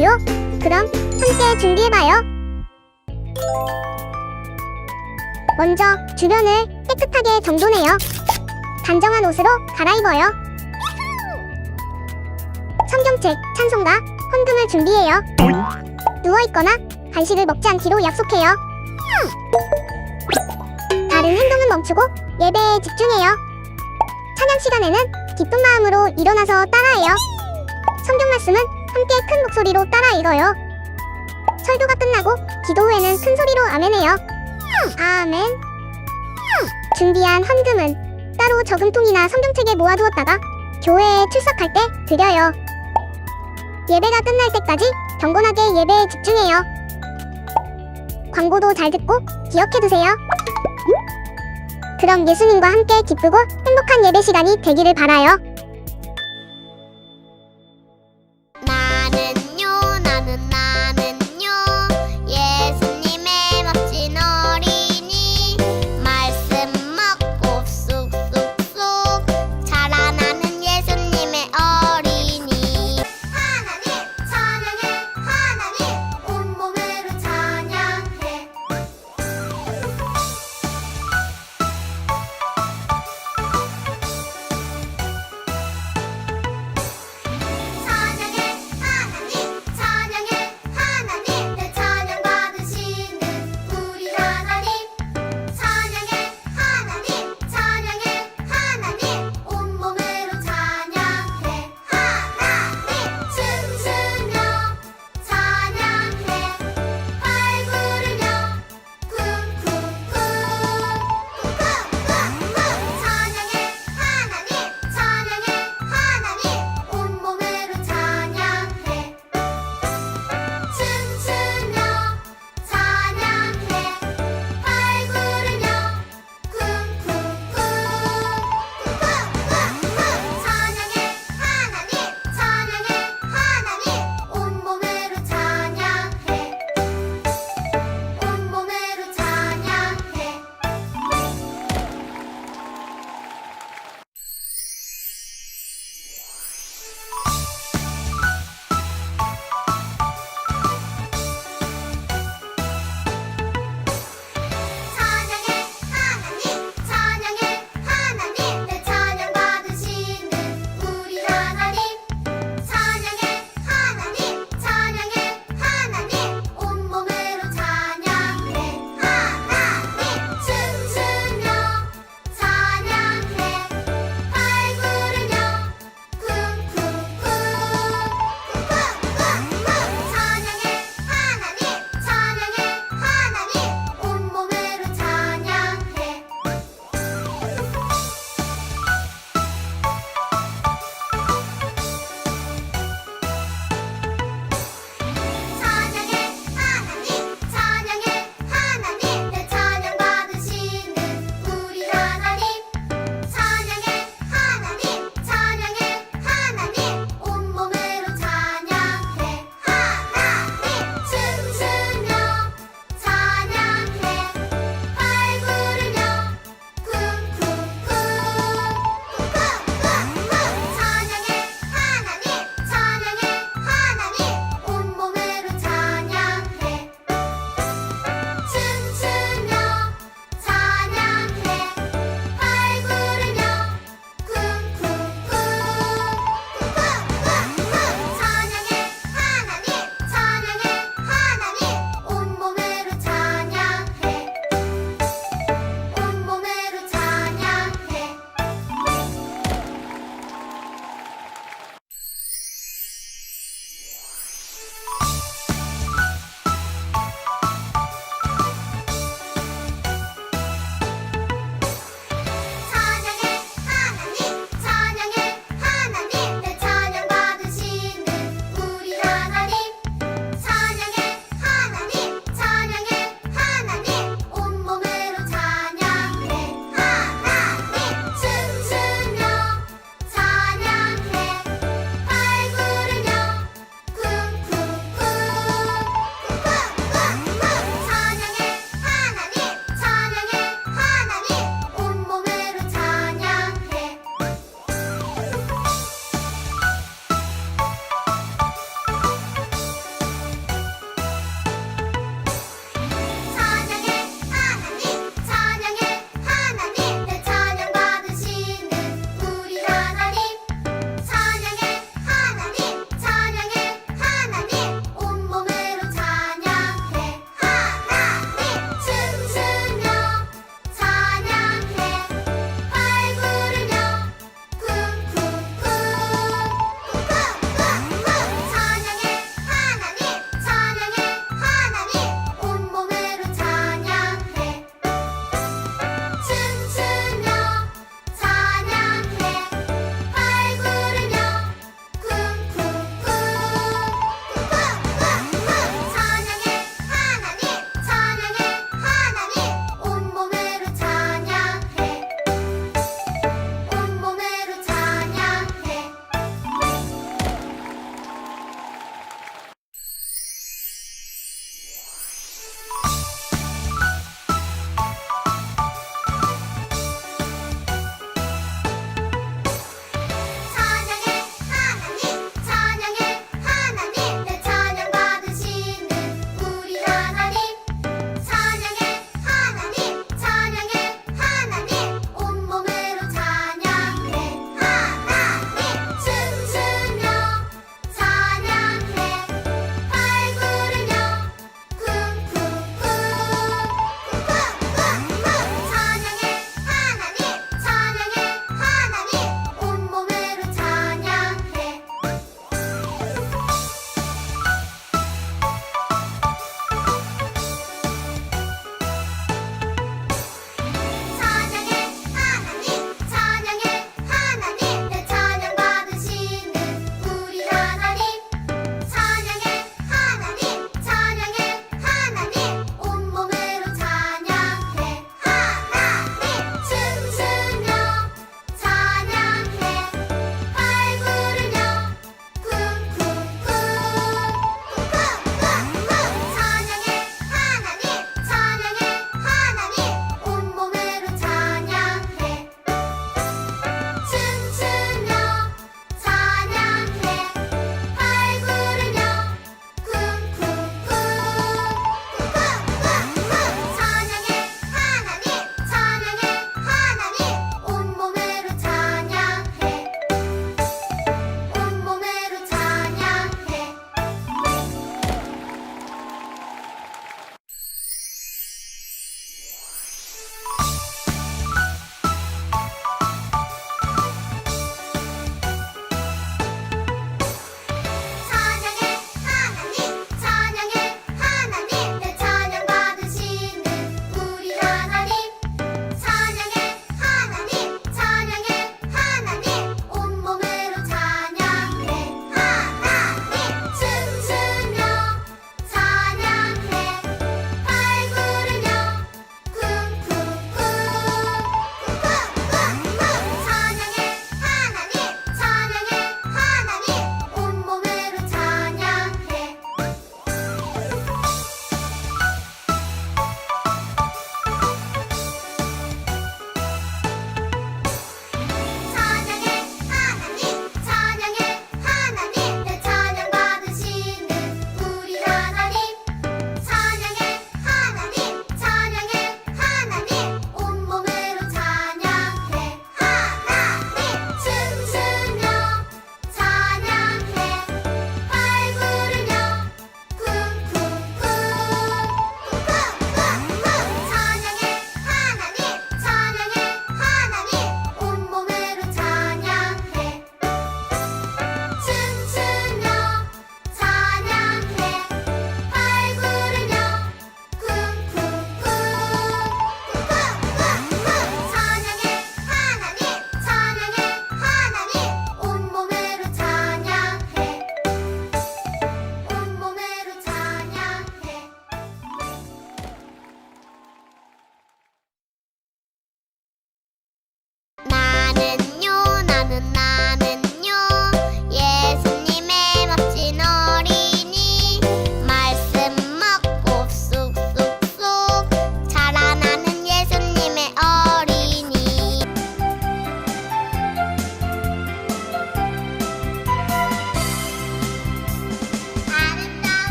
하신다고요? 그럼 함께 준비해봐요. 먼저 주변을 깨끗하게 정돈해요. 단정한 옷으로 갈아입어요. 성경책, 찬송가, 헌금을 준비해요. 누워있거나 간식을 먹지 않기로 약속해요. 다른 행동은 멈추고 예배에 집중해요. 찬양 시간에는 기쁜 마음으로 일어나서 따라해요. 성경 말씀은 함께 큰 목소리로 따라 읽어요. 설교가 끝나고 기도 후에는 큰 소리로 아멘해요. 아멘. 준비한 헌금은 따로 저금통이나 성경책에 모아두었다가 교회에 출석할 때 드려요. 예배가 끝날 때까지 경건하게 예배에 집중해요. 광고도 잘 듣고 기억해두세요. 그럼 예수님과 함께 기쁘고 행복한 예배 시간이 되기를 바라요. 나는요 예수님의 멋진 어린이 말씀 먹고 쑥쑥쑥 자라나는 예수님의 어린이 하나님 찬양해 하나님 온몸으로 찬양해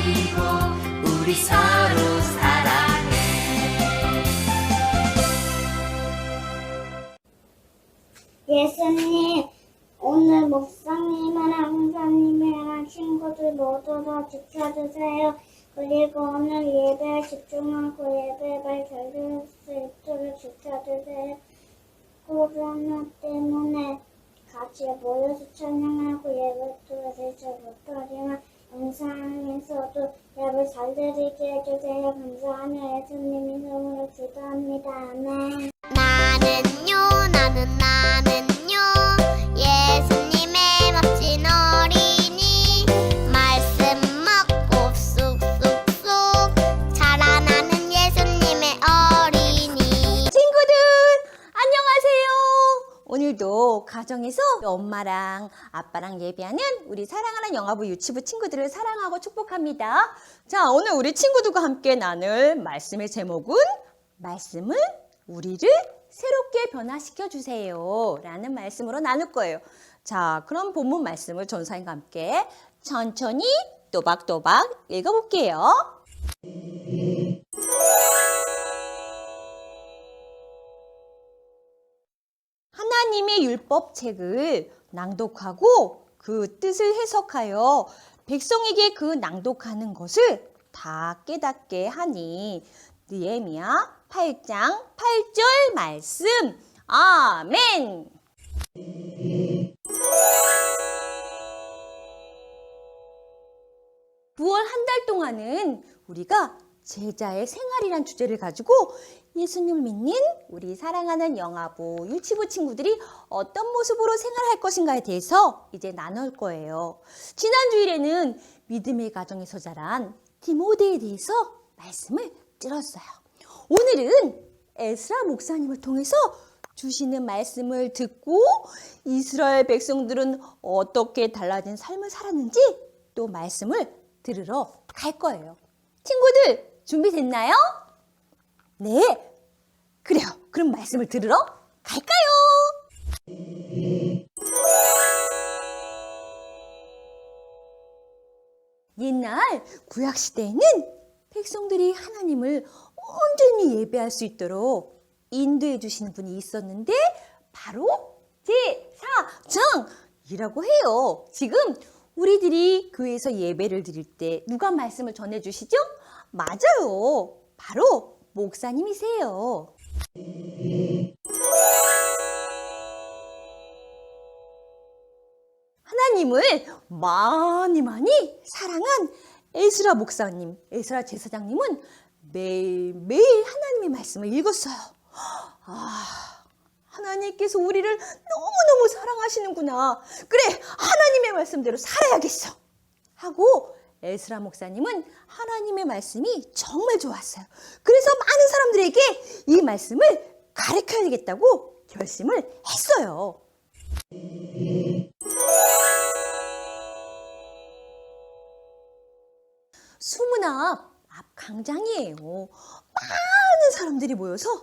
버리고 우리 서로 사랑해. 예수님, 오늘 목사님이랑 강사님이랑 친구들 모두 다 지켜주세요. 그리고 오늘 예배에 집중하고 예배 말 잘 들을 수 있도록 지켜주세요. 코로나 때문에 같이 모여서 찬양하고 예배 드리지 못하지만 영상에서도 예배 잘 드리게 해주세요. 감사하며 예수님 이름으로 기도합니다. 아멘. 나는요 예수님의 멋진 어린이 말씀 먹고 쑥쑥쑥 자라나는 예수님의 어린이. 친구들 안녕하세요. 오늘도 가정에서 엄마랑 아빠랑 예배하는 우리 사랑하는 영아부 유치부 친구들을 사랑하고 축복합니다. 자, 오늘 우리 친구들과 함께 나눌 말씀의 제목은 말씀은 우리를 새롭게 변화시켜 주세요 라는 말씀으로 나눌 거예요. 자, 그럼 본문 말씀을 전사님과 함께 천천히 또박또박 읽어볼게요. 하나님의 율법책을 낭독하고 그 뜻을 해석하여 백성에게 그 낭독하는 것을 다 깨닫게 하니 느헤미야 8장 8절 말씀. 아멘. 9월 한 달 동안은 우리가 제자의 생활이란 주제를 가지고 예수님을 믿는 우리 사랑하는 영아부, 유치부 친구들이 어떤 모습으로 생활할 것인가에 대해서 이제 나눌 거예요. 지난 주일에는 믿음의 가정에서 자란 디모데에 대해서 말씀을 들었어요. 오늘은 에스라 목사님을 통해서 주시는 말씀을 듣고 이스라엘 백성들은 어떻게 달라진 삶을 살았는지 또 말씀을 들으러 갈 거예요. 친구들 준비됐나요? 네, 그래요. 그럼 말씀을 들으러 갈까요? 옛날 구약시대에는 백성들이 하나님을 온전히 예배할 수 있도록 인도해 주시는 분이 있었는데 바로 제사장이라고 해요. 지금 우리들이 교회에서 예배를 드릴 때 누가 말씀을 전해주시죠? 맞아요. 바로 목사님이세요. 하나님을 많이 사랑한 에스라 목사님, 에스라 제사장님은 매일매일 하나님의 말씀을 읽었어요. 하나님께서 우리를 너무너무 사랑하시는구나. 그래, 하나님의 말씀대로 살아야겠어. 하고 에스라 목사님은 하나님의 말씀이 정말 좋았어요. 그래서 많은 사람들에게 이 말씀을 가르쳐야 되겠다고 결심을 했어요. 수문 앞 광장이에요. 많은 사람들이 모여서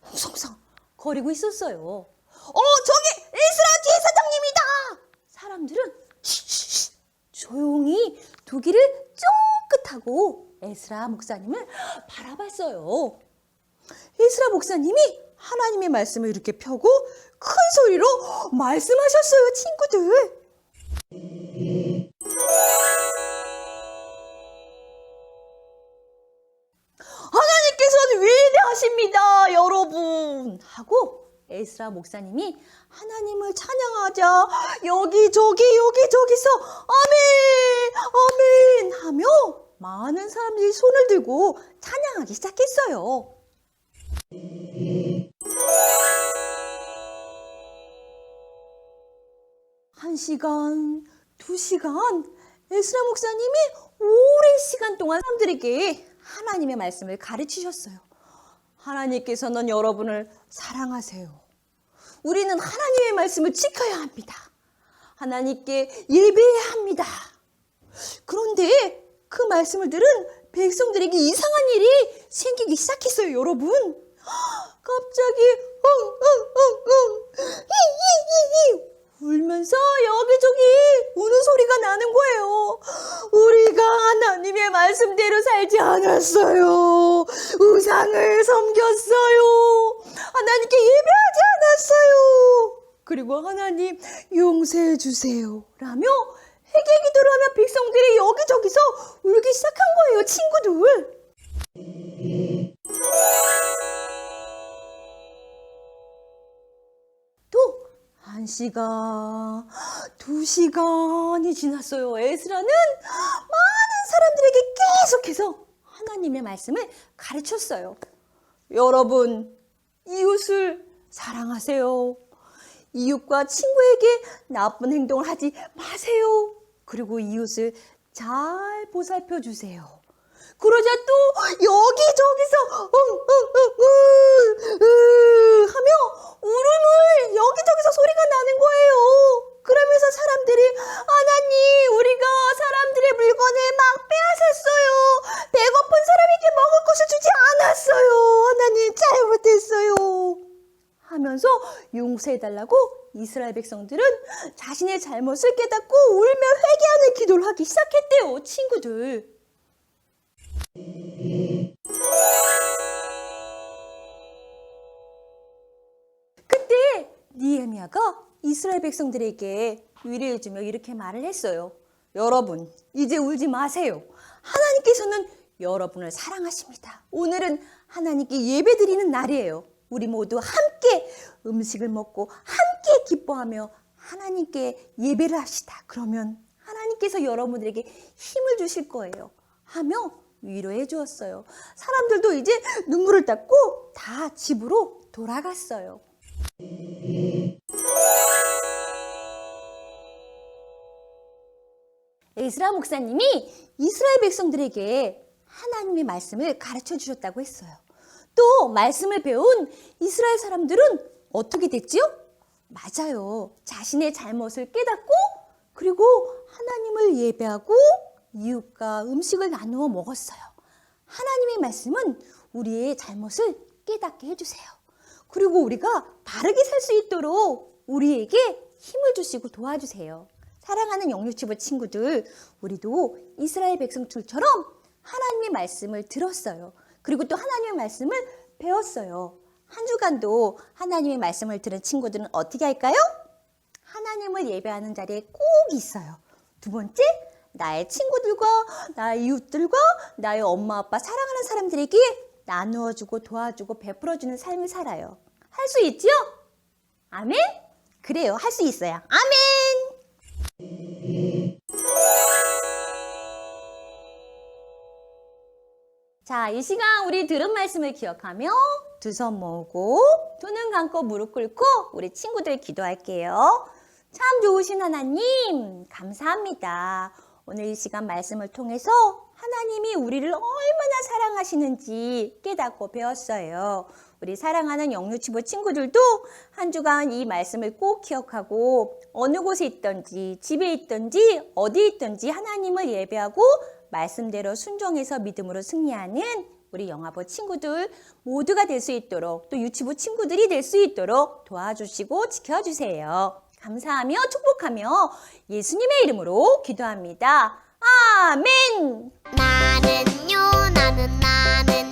홍성성 거리고 있었어요. 저기 에스라 제사장님이다. 사람들은 조용히 두 귀를 쫑긋하고 에스라 목사님을 바라봤어요. 에스라 목사님이 하나님의 말씀을 이렇게 펴고 큰 소리로 말씀하셨어요, 친구들. 하나님께서는 위대하십니다, 여러분. 하고 에스라 목사님이 하나님을 찬양하자 여기저기서 아멘 하며 많은 사람들이 손을 들고 찬양하기 시작했어요. 한 시간, 2시간 에스라 목사님이 오랜 시간 동안 사람들에게 하나님의 말씀을 가르치셨어요. 하나님께서는 여러분을 사랑하세요. 우리는 하나님의 말씀을 지켜야 합니다. 하나님께 예배해야 합니다. 그런데 그 말씀을 들은 백성들에게 이상한 일이 생기기 시작했어요, 여러분. 갑자기 울면서 여기저기 우는 소리가 나는 거예요. 우리가 않았어요. 우상을 섬겼어요. 하나님께 예배하지 않았어요. 그리고 하나님 용서해 주세요 라며 회개 기도를 하며 백성들이 여기저기서 울기 시작한 거예요, 친구들. 또 1시간, 2시간이 지났어요. 에스라는 많은 사람들에게 계속해서 하나님의 말씀을 가르쳤어요. 여러분, 이웃을 사랑하세요. 이웃과 친구에게 나쁜 행동을 하지 마세요. 그리고 이웃을 잘 보살펴 주세요. 그러자 또 여기저기서 하며 울음을 여기저기서 소리가 나는 거예요. 그러면서 사람들이 하나님, 우리가 사람들의 물건을 막 빼앗았어요. 배고픈 사람에게 먹을 것을 주지 않았어요. 하나님, 잘못했어요 하면서 용서해달라고 이스라엘 백성들은 자신의 잘못을 깨닫고 울며 회개하는 기도를 하기 시작했대요, 친구들. 그때 느헤미야가 이스라엘 백성들에게 위로해주며 이렇게 말을 했어요. 여러분, 이제 울지 마세요. 하나님께서는 여러분을 사랑하십니다. 오늘은 하나님께 예배드리는 날이에요. 우리 모두 함께 음식을 먹고 함께 기뻐하며 하나님께 예배를 합시다. 그러면 하나님께서 여러분들에게 힘을 주실 거예요 하며 위로해 주었어요. 사람들도 이제 눈물을 닦고 다 집으로 돌아갔어요. 에스라 목사님이 이스라엘 백성들에게 하나님의 말씀을 가르쳐 주셨다고 했어요. 또 말씀을 배운 이스라엘 사람들은 어떻게 됐지요? 맞아요. 자신의 잘못을 깨닫고 그리고 하나님을 예배하고 이웃과 음식을 나누어 먹었어요. 하나님의 말씀은 우리의 잘못을 깨닫게 해주세요. 그리고 우리가 바르게 살 수 있도록 우리에게 힘을 주시고 도와주세요. 사랑하는 영유치부 친구들, 우리도 이스라엘 백성들처럼 하나님의 말씀을 들었어요. 그리고 또 하나님의 말씀을 배웠어요. 한 주간도 하나님의 말씀을 들은 친구들은 어떻게 할까요? 하나님을 예배하는 자리에 꼭 있어요. 두 번째, 나의 친구들과 나의 이웃들과 나의 엄마 아빠 사랑하는 사람들에게 나누어주고 도와주고 베풀어주는 삶을 살아요. 할 수 있지요? 아멘? 그래요, 할 수 있어요. 아멘! 자, 이 시간 우리 들은 말씀을 기억하며 두 손 모으고 두 눈 감고 무릎 꿇고 우리 친구들 기도할게요. 참 좋으신 하나님, 감사합니다. 오늘 이 시간 말씀을 통해서 하나님이 우리를 얼마나 사랑하시는지 깨닫고 배웠어요. 우리 사랑하는 영유치부 친구들도 한 주간 이 말씀을 꼭 기억하고 어느 곳에 있든지 집에 있든지 어디에 있든지 하나님을 예배하고 말씀대로 순종해서 믿음으로 승리하는 우리 영아부 친구들 모두가 될 수 있도록 또 유치부 친구들이 될 수 있도록 도와주시고 지켜주세요. 감사하며 축복하며 예수님의 이름으로 기도합니다. 아멘. 나는요, 나는